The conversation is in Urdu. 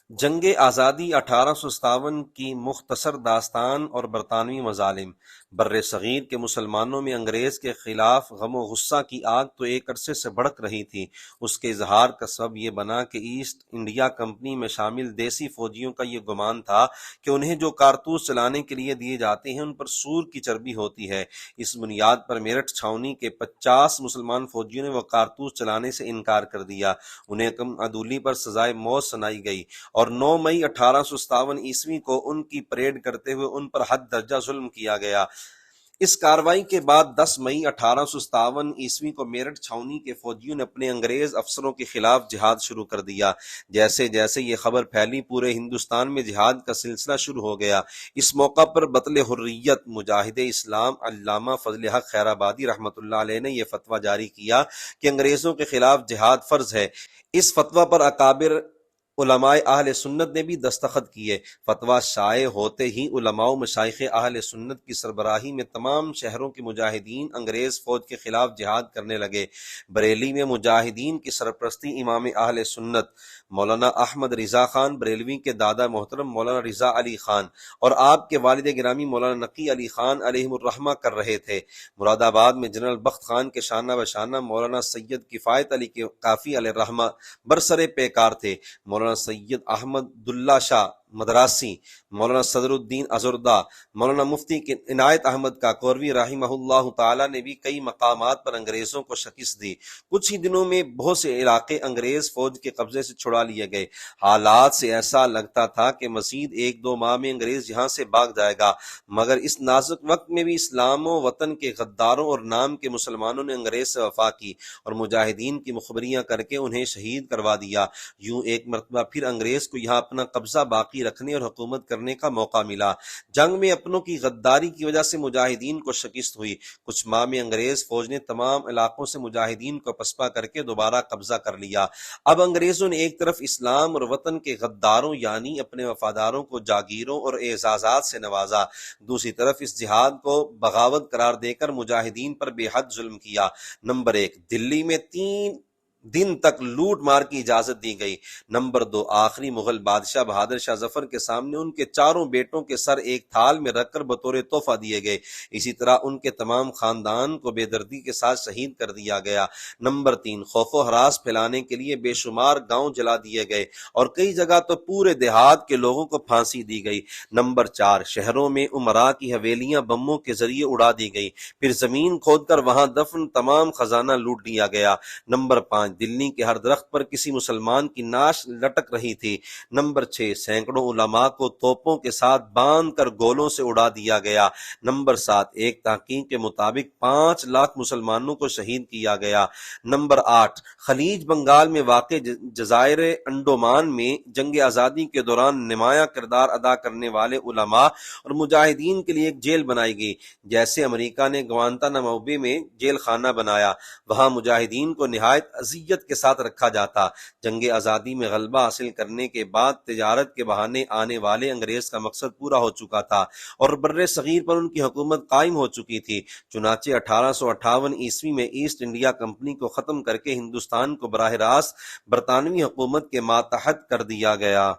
جنگ آزادی 1857 کی مختصر داستان اور برطانوی مظالم۔ بر صغیر کے مسلمانوں میں انگریز کے خلاف غم و غصہ کی آگ تو ایک عرصے سے بھڑک رہی تھی۔ اس کے اظہار کا سبب یہ بنا کہ ایسٹ انڈیا کمپنی میں شامل دیسی فوجیوں کا یہ گمان تھا کہ انہیں جو کارتوس چلانے کے لیے دیے جاتے ہیں ان پر سور کی چربی ہوتی ہے۔ اس بنیاد پر میرٹھ چھاؤنی کے 50 مسلمان فوجیوں نے وہ کارتوس چلانے سے انکار کر دیا۔ انہیں کم عدولی پر سزائے موت سنائی گئی اور 9 مئی 1857 کو ان کی پریڈ کرتے ہوئے ان پر حد درجہ ظلم کیا گیا۔ اس کارروائی کے بعد 10 مئی 1857 کو میرٹھ چھاؤنی کے فوجیوں نے اپنے انگریز افسروں کے خلاف جہاد شروع کر دیا۔ جیسے جیسے یہ خبر پھیلی پورے ہندوستان میں جہاد کا سلسلہ شروع ہو گیا۔ اس موقع پر بطل حریت مجاہد اسلام علامہ فضل حق خیر آبادی رحمۃ اللہ علیہ نے یہ فتویٰ جاری کیا کہ انگریزوں کے خلاف جہاد فرض ہے۔ اس فتویٰ پر اکابر علماء اہل سنت نے بھی دستخط کیے۔ فتویٰ شائع ہوتے ہی علماء و مشائخ اہل سنت کی سربراہی میں تمام شہروں کے مجاہدین انگریز فوج کے خلاف جہاد کرنے لگے۔ بریلی میں مجاہدین کی سرپرستی امام اہل سنت مولانا احمد رضا خان بریلوی کے دادا محترم مولانا رضا علی خان اور آپ کے والد گرامی مولانا نقی علی خان علیہم الرحمہ کر رہے تھے۔ مراد آباد میں جنرل بخت خان کے شانہ بشانہ مولانا سید کفایت علی کافی علیہ الرحمہ برسر پیکار تھے۔ مولانا سید احمد اللہ شاہ مدراسی، مولانا صدر الدین ازردہ، مولانا مفتی عنایت احمد کاکوروی رحمہ اللہ تعالی نے بھی کئی مقامات پر انگریزوں کو شکست دی۔ کچھ ہی دنوں میں بہت سے علاقے انگریز فوج کے قبضے سے چھڑا لیے گئے۔ حالات سے ایسا لگتا تھا کہ مزید 1-2 ماہ میں انگریز یہاں سے بھاگ جائے گا، مگر اس نازک وقت میں بھی اسلام و وطن کے غداروں اور نام کے مسلمانوں نے انگریز سے وفا کی اور مجاہدین کی مخبریاں کر کے انہیں شہید کروا دیا۔ یوں ایک مرتبہ پھر انگریز کو یہاں اپنا قبضہ باقی رکھنے اور حکومت کرنے کا موقع ملا۔ جنگ میں اپنوں کی غداری کی وجہ سے مجاہدین کو شکست ہوئی۔ کچھ ماہ میں انگریز فوج نے تمام علاقوں سے مجاہدین کو پسپا کر کے دوبارہ قبضہ کر لیا۔ اب انگریزوں نے ایک طرف اسلام اور وطن کے غداروں یعنی اپنے وفاداروں کو جاگیروں اور اعزازات سے نوازا، دوسری طرف اس جہاد کو بغاوت قرار دے کر مجاہدین پر بے حد ظلم کیا۔ نمبر 1، دلی میں 3 دن تک لوٹ مار کی اجازت دی گئی۔ نمبر 2، آخری مغل بادشاہ بہادر شاہ ظفر کے سامنے ان کے 4 بیٹوں کے سر ایک تھال میں رکھ کر بطور تحفہ دیے گئے۔ اسی طرح ان کے تمام خاندان کو بے دردی کے ساتھ شہید کر دیا گیا۔ نمبر 3، خوف و ہراس پھیلانے کے لیے بے شمار گاؤں جلا دیے گئے اور کئی جگہ تو پورے دیہات کے لوگوں کو پھانسی دی گئی۔ نمبر 4، شہروں میں امراء کی حویلیاں بموں کے ذریعے اڑا دی گئی، پھر زمین کھود کر وہاں دفن تمام خزانہ لوٹ لیا گیا۔ نمبر 5، دلی کے ہر درخت پر کسی مسلمان کی نعش لٹک رہی تھی۔ نمبر 6، سینکڑوں علماء کو توپوں کے ساتھ باندھ کر گولوں سے اڑا دیا گیا۔ نمبر 7، ایک تحقیق کے مطابق 5 لاکھ مسلمانوں کو شہید کیا گیا۔ نمبر 8، خلیج بنگال میں واقع جزائر انڈومان میں جنگ آزادی کے دوران نمایاں کردار ادا کرنے والے علماء اور مجاہدین کے لیے ایک جیل بنائی گئی۔ جیسے امریکہ نے گوانتانامو بے میں جیل خانہ بنایا، وہاں مجاہدین کو نہایت اذیت کے ساتھ رکھا جاتا۔ جنگ آزادی میں غلبہ حاصل کرنے کے بعد تجارت کے بہانے آنے والے انگریز کا مقصد پورا ہو چکا تھا اور بر صغیر پر ان کی حکومت قائم ہو چکی تھی۔ چنانچہ 1858 میں ایسٹ انڈیا کمپنی کو ختم کر کے ہندوستان کو براہ راست برطانوی حکومت کے ماتحت کر دیا گیا۔